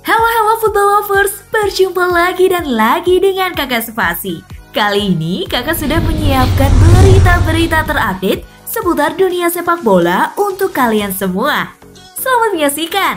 Halo football lovers, berjumpa lagi dan lagi dengan Kakak Spasi. Kali ini kakak sudah menyiapkan berita-berita terupdate seputar dunia sepak bola untuk kalian semua. Selamat menyaksikan.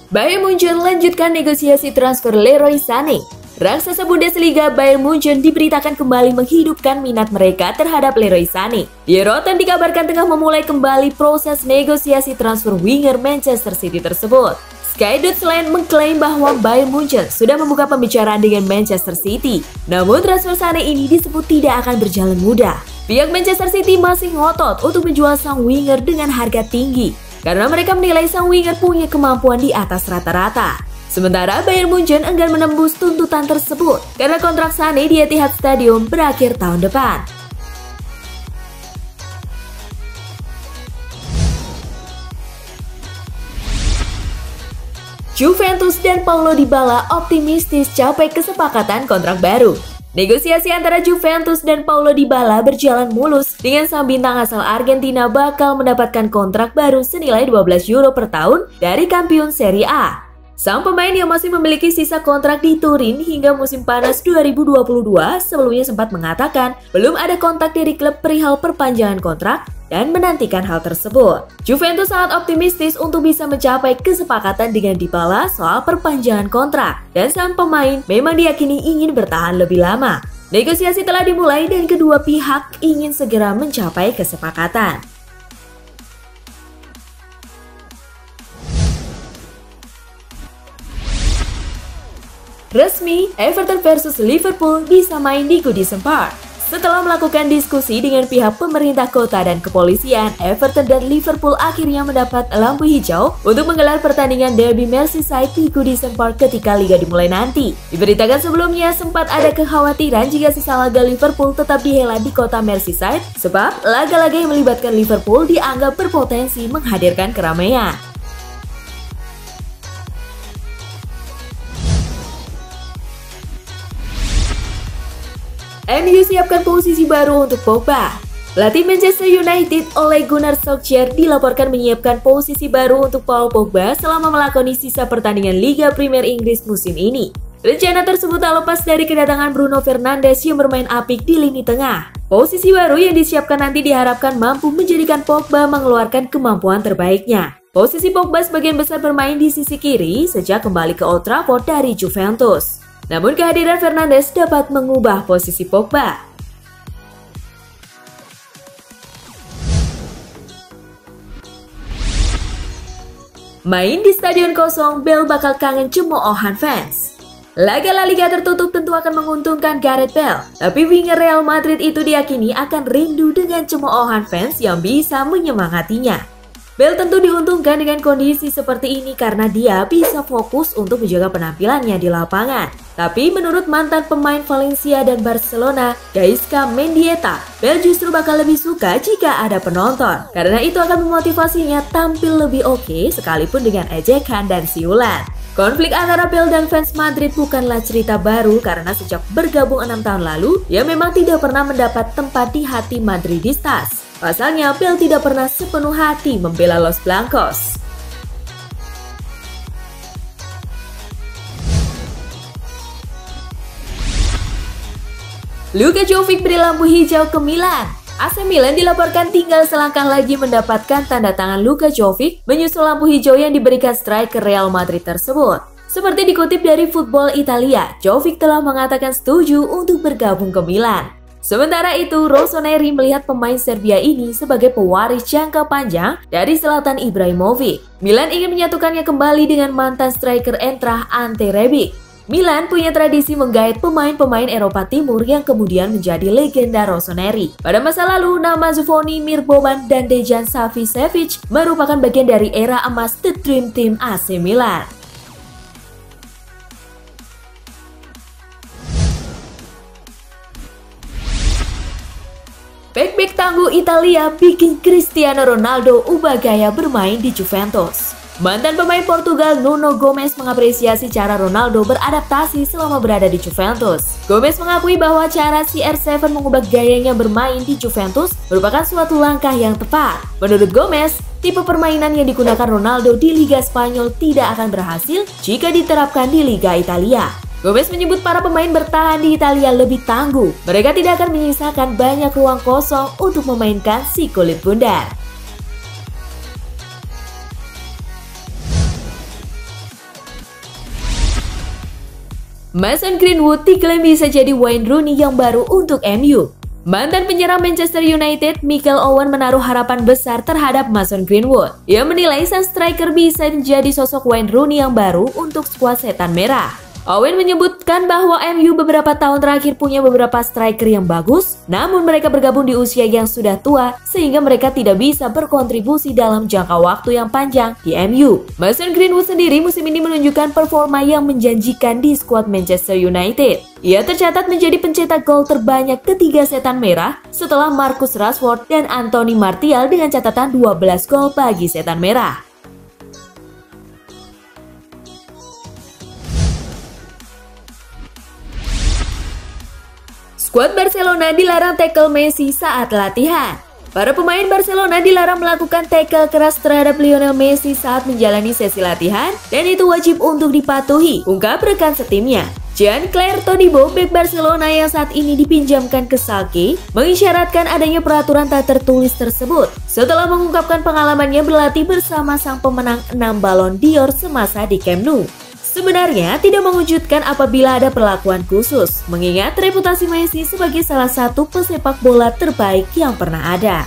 Bayern Munchen lanjutkan negosiasi transfer Leroy Sané. Raksasa Bundesliga Bayern Munchen diberitakan kembali menghidupkan minat mereka terhadap Leroy Sané. Die Roten dikabarkan tengah memulai kembali proses negosiasi transfer winger Manchester City tersebut. Sky Deutschland mengklaim bahwa Bayern Munchen sudah membuka pembicaraan dengan Manchester City. Namun transfer Sané ini disebut tidak akan berjalan mudah. Pihak Manchester City masih ngotot untuk menjual sang winger dengan harga tinggi, karena mereka menilai sang winger punya kemampuan di atas rata-rata. Sementara Bayern Munchen enggan menembus tuntutan tersebut karena kontrak Sané di Etihad Stadium berakhir tahun depan. Juventus dan Paulo Dybala optimistis capai kesepakatan kontrak baru. Negosiasi antara Juventus dan Paulo Dybala berjalan mulus dengan sang bintang asal Argentina bakal mendapatkan kontrak baru senilai 12 euro per tahun dari kampiun Serie A. Sang pemain yang masih memiliki sisa kontrak di Turin hingga musim panas 2022 sebelumnya sempat mengatakan belum ada kontak dari klub perihal perpanjangan kontrak dan menantikan hal tersebut. Juventus sangat optimistis untuk bisa mencapai kesepakatan dengan Dybala soal perpanjangan kontrak, dan sang pemain memang diyakini ingin bertahan lebih lama. Negosiasi telah dimulai dan kedua pihak ingin segera mencapai kesepakatan. Resmi, Everton versus Liverpool bisa main di Goodison Park. Setelah melakukan diskusi dengan pihak pemerintah kota dan kepolisian, Everton dan Liverpool akhirnya mendapat lampu hijau untuk menggelar pertandingan derby Merseyside di Goodison Park ketika liga dimulai nanti. Diberitakan sebelumnya sempat ada kekhawatiran jika sisa laga Liverpool tetap dihelat di kota Merseyside, sebab laga-laga yang melibatkan Liverpool dianggap berpotensi menghadirkan keramaian. MU siapkan posisi baru untuk Pogba. Pelatih Manchester United Ole Gunnar Solskjaer dilaporkan menyiapkan posisi baru untuk Paul Pogba selama melakoni sisa pertandingan Liga Premier Inggris musim ini. Rencana tersebut tak lepas dari kedatangan Bruno Fernandes yang bermain apik di lini tengah. Posisi baru yang disiapkan nanti diharapkan mampu menjadikan Pogba mengeluarkan kemampuan terbaiknya. Posisi Pogba sebagian besar bermain di sisi kiri sejak kembali ke Old Trafford dari Juventus. Namun kehadiran Fernandes dapat mengubah posisi Pogba. Main di stadion kosong, Bale bakal kangen cemoohan fans. Laga La Liga tertutup tentu akan menguntungkan Gareth Bale, tapi winger Real Madrid itu diyakini akan rindu dengan cemoohan fans yang bisa menyemangatinya. Bale tentu diuntungkan dengan kondisi seperti ini karena dia bisa fokus untuk menjaga penampilannya di lapangan. Tapi menurut mantan pemain Valencia dan Barcelona, Gaizka Mendieta, Bale justru bakal lebih suka jika ada penonton. Karena itu akan memotivasinya tampil lebih oke sekalipun dengan ejekan dan siulan. Konflik antara Bale dan fans Madrid bukanlah cerita baru karena sejak bergabung 6 tahun lalu, ia memang tidak pernah mendapat tempat di hati Madridistas. Pasalnya, Bale tidak pernah sepenuh hati membela Los Blancos. Luka Jovic beri lampu hijau ke Milan. AC Milan dilaporkan tinggal selangkah lagi mendapatkan tanda tangan Luka Jovic menyusul lampu hijau yang diberikan striker Real Madrid tersebut. Seperti dikutip dari Football Italia, Jovic telah mengatakan setuju untuk bergabung ke Milan. Sementara itu, Rossoneri melihat pemain Serbia ini sebagai pewaris jangka panjang dari Zlatan Ibrahimovic. Milan ingin menyatukannya kembali dengan mantan striker Eintracht Ante Rebic. Milan punya tradisi menggait pemain-pemain Eropa Timur yang kemudian menjadi legenda Rossoneri. Pada masa lalu, nama Zvonimir Boban dan Dejan Savicevic merupakan bagian dari era emas The Dream Team AC Milan. Bek-bek tangguh Italia bikin Cristiano Ronaldo ubah gaya bermain di Juventus. Mantan pemain Portugal Nuno Gomes mengapresiasi cara Ronaldo beradaptasi selama berada di Juventus. Gomes mengakui bahwa cara CR7 mengubah gayanya bermain di Juventus merupakan suatu langkah yang tepat. Menurut Gomes, tipe permainan yang digunakan Ronaldo di Liga Spanyol tidak akan berhasil jika diterapkan di Liga Italia. Gomes menyebut para pemain bertahan di Italia lebih tangguh. Mereka tidak akan menyisakan banyak ruang kosong untuk memainkan si kulit bundar. Mason Greenwood diklaim bisa jadi Wayne Rooney yang baru untuk MU. Mantan penyerang Manchester United, Michael Owen menaruh harapan besar terhadap Mason Greenwood. Ia menilai sang striker bisa menjadi sosok Wayne Rooney yang baru untuk skuad Setan Merah. Owen menyebutkan bahwa MU beberapa tahun terakhir punya beberapa striker yang bagus, namun mereka bergabung di usia yang sudah tua sehingga mereka tidak bisa berkontribusi dalam jangka waktu yang panjang di MU. Mason Greenwood sendiri musim ini menunjukkan performa yang menjanjikan di skuad Manchester United. Ia tercatat menjadi pencetak gol terbanyak ketiga Setan Merah setelah Marcus Rashford dan Anthony Martial dengan catatan 12 gol bagi Setan Merah. Skuad Barcelona dilarang tackle Messi saat latihan. Para pemain Barcelona dilarang melakukan tackle keras terhadap Lionel Messi saat menjalani sesi latihan dan itu wajib untuk dipatuhi, ungkap rekan setimnya. Jean-Claire Todibo, bek Barcelona yang saat ini dipinjamkan ke Schalke, mengisyaratkan adanya peraturan tak tertulis tersebut setelah mengungkapkan pengalamannya berlatih bersama sang pemenang 6 Ballon d'Or semasa di Camp Nou. Sebenarnya tidak mengejutkan apabila ada perlakuan khusus, mengingat reputasi Messi sebagai salah satu pesepak bola terbaik yang pernah ada.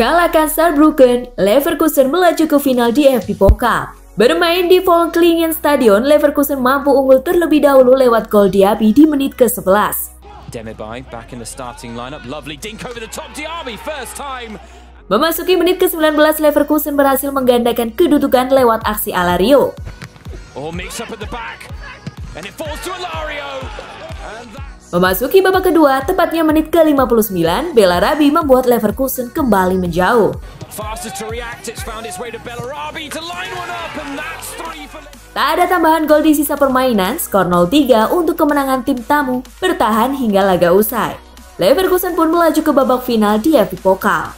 Kalahkan Saarbrücken, Leverkusen melaju ke final di DFB Pokal. Bermain di Volkswagen Stadion, Leverkusen mampu unggul terlebih dahulu lewat gol Diaby di menit ke-11. Demirbay back in the starting lineup. Lovely dink over the top. Diaby first time. Memasuki menit ke-19, Leverkusen berhasil menggandakan kedudukan lewat aksi Alario. Oh, mix up at the back. And it falls to Alario. Memasuki babak kedua, tepatnya menit ke-59, Bellarabi membuat Leverkusen kembali menjauh. Fastest to react, it's found its way to Bellarabi to line one up and that's 3 for... Tak ada tambahan gol di sisa permainan, skor 0-3 untuk kemenangan tim tamu bertahan hingga laga usai. Leverkusen pun melaju ke babak final di DFB Pokal.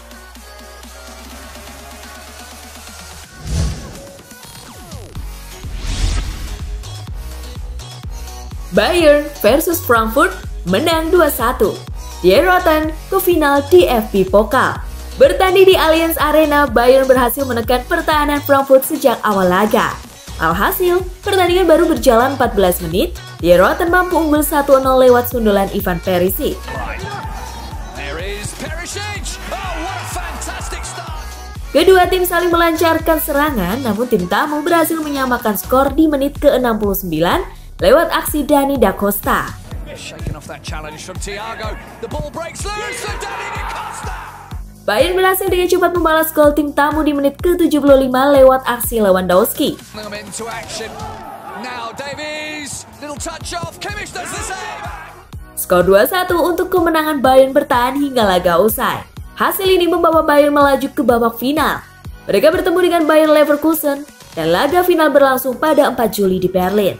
Bayern versus Frankfurt menang 2-1. Die Roten ke final di DFB Pokal. Bertanding di Allianz Arena, Bayern berhasil menekan pertahanan Frankfurt sejak awal laga. Alhasil, pertandingan baru berjalan 14 menit, Die Roten mampu unggul 1-0 lewat sundulan Ivan Perisic. Kedua tim saling melancarkan serangan, namun tim tamu berhasil menyamakan skor di menit ke-69 lewat aksi Dani Da Costa. Bayern berhasil dengan cepat membalas gol tim tamu di menit ke-75 lewat aksi Lewandowski. Skor 2-1 untuk kemenangan Bayern bertahan hingga laga usai. Hasil ini membawa Bayern melaju ke babak final. Mereka bertemu dengan Bayer Leverkusen dan laga final berlangsung pada 4 Juli di Berlin.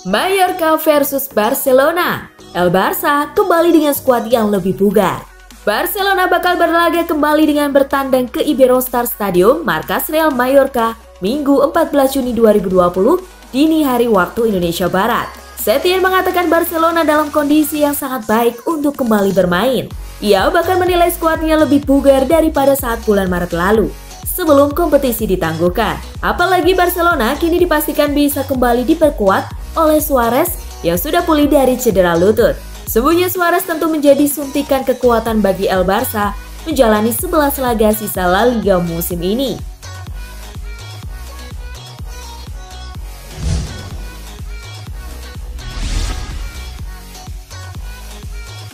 Mallorca versus Barcelona. El Barça kembali dengan skuad yang lebih bugar. Barcelona bakal berlaga kembali dengan bertandang ke Iberostar Stadium, markas Real Mallorca, Minggu 14 Juni 2020, dini hari waktu Indonesia Barat. Setien mengatakan Barcelona dalam kondisi yang sangat baik untuk kembali bermain. Ia bahkan menilai skuadnya lebih bugar daripada saat bulan Maret lalu, sebelum kompetisi ditangguhkan. Apalagi Barcelona kini dipastikan bisa kembali diperkuat oleh Suarez yang sudah pulih dari cedera lutut. Sembuhnya Suarez tentu menjadi suntikan kekuatan bagi El Barça menjalani 11 laga sisa La Liga musim ini.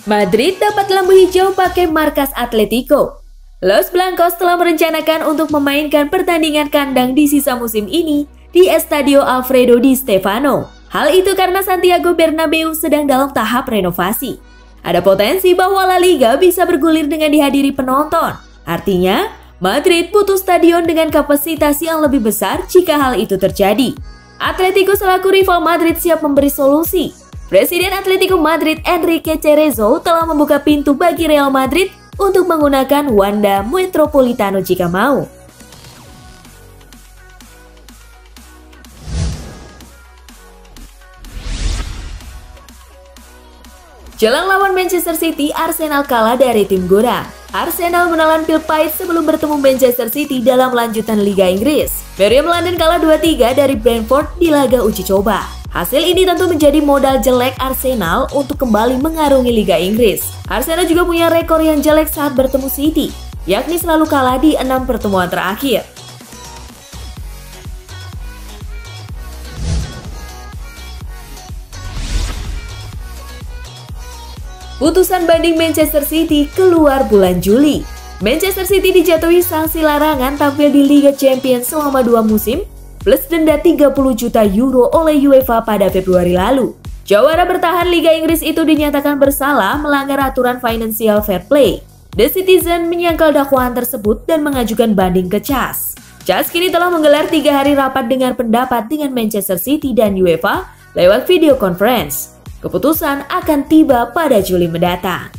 Madrid dapat lampu hijau pakai markas Atletico. Los Blancos telah merencanakan untuk memainkan pertandingan kandang di sisa musim ini di Estadio Alfredo Di Stéfano. Hal itu karena Santiago Bernabeu sedang dalam tahap renovasi. Ada potensi bahwa La Liga bisa bergulir dengan dihadiri penonton. Artinya, Madrid butuh stadion dengan kapasitas yang lebih besar jika hal itu terjadi. Atletico selaku rival Madrid siap memberi solusi. Presiden Atletico Madrid Enrique Cerezo telah membuka pintu bagi Real Madrid untuk menggunakan Wanda Metropolitano jika mau. Jelang lawan Manchester City, Arsenal kalah dari tim Gora. Arsenal menelan pil pahit sebelum bertemu Manchester City dalam lanjutan Liga Inggris. Meriam London kalah 2-3 dari Brentford di laga uji coba. Hasil ini tentu menjadi modal jelek Arsenal untuk kembali mengarungi Liga Inggris. Arsenal juga punya rekor yang jelek saat bertemu City, yakni selalu kalah di 6 pertemuan terakhir. Putusan banding Manchester City keluar bulan Juli. Manchester City dijatuhi sanksi larangan tampil di Liga Champions selama 2 musim, plus denda 30 juta euro oleh UEFA pada Februari lalu. Jawara bertahan Liga Inggris itu dinyatakan bersalah melanggar aturan Financial Fair Play. The Citizen menyangkal dakwaan tersebut dan mengajukan banding ke CAS. CAS kini telah menggelar 3 hari rapat dengar pendapat dengan Manchester City dan UEFA lewat video conference. Keputusan akan tiba pada Juli mendatang.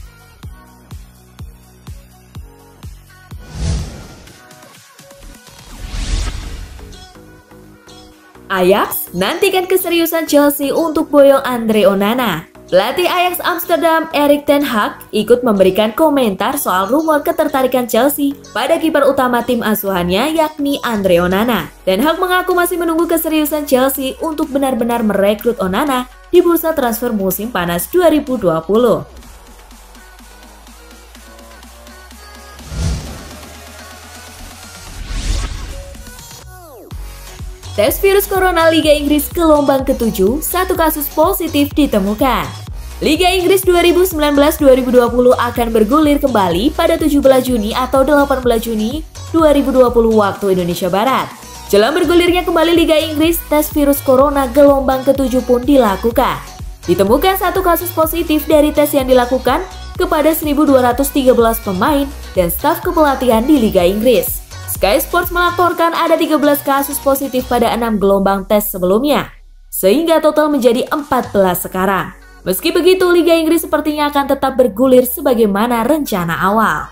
Ajax nantikan keseriusan Chelsea untuk boyong Andre Onana. Pelatih Ajax Amsterdam Erik ten Hag ikut memberikan komentar soal rumor ketertarikan Chelsea pada kiper utama tim asuhannya yakni Andre Onana. Ten Hag mengaku masih menunggu keseriusan Chelsea untuk benar-benar merekrut Onana di bursa transfer musim panas 2020. Tes virus corona Liga Inggris gelombang ke-7, 1 kasus positif ditemukan. Liga Inggris 2019-2020 akan bergulir kembali pada 17 Juni atau 18 Juni 2020 waktu Indonesia Barat. Jelang bergulirnya kembali Liga Inggris, tes virus corona gelombang ke-7 pun dilakukan. Ditemukan 1 kasus positif dari tes yang dilakukan kepada 1.213 pemain dan staf kepelatihan di Liga Inggris. Sky Sports melaporkan ada 13 kasus positif pada 6 gelombang tes sebelumnya, sehingga total menjadi 14 sekarang. Meski begitu, Liga Inggris sepertinya akan tetap bergulir sebagaimana rencana awal.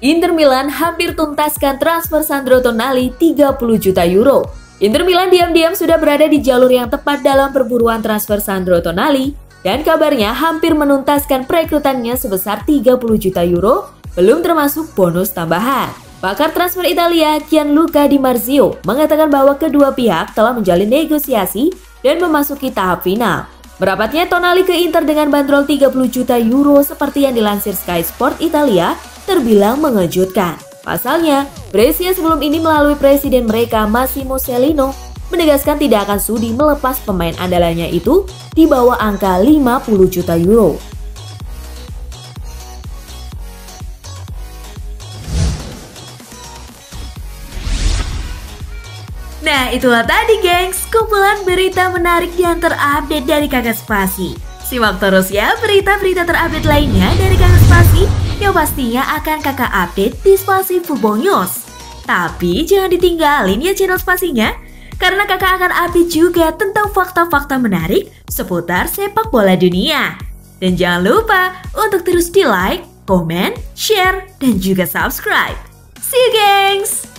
Inter Milan hampir tuntaskan transfer Sandro Tonali 30 juta euro. Inter Milan diam-diam sudah berada di jalur yang tepat dalam perburuan transfer Sandro Tonali dan kabarnya hampir menuntaskan perekrutannya sebesar 30 juta euro, belum termasuk bonus tambahan. Pakar transfer Italia Gianluca Di Marzio mengatakan bahwa kedua pihak telah menjalin negosiasi dan memasuki tahap final. Merapatnya Tonali ke Inter dengan bandrol 30 juta euro seperti yang dilansir Sky Sport Italia terbilang mengejutkan. Pasalnya, Brescia sebelum ini melalui presiden mereka Massimo Cellino menegaskan tidak akan sudi melepas pemain andalannya itu di bawah angka 50 juta euro. Nah, itulah tadi gengs, kumpulan berita menarik yang terupdate dari Kakak Spasi. Simak terus ya berita-berita terupdate lainnya dari Kakak Spasi yang pastinya akan kakak update di Spasi Football News. Tapi jangan ditinggalin ya channel Spasinya, karena kakak akan update juga tentang fakta-fakta menarik seputar sepak bola dunia. Dan jangan lupa untuk terus di like, komen, share, dan juga subscribe. See you gengs!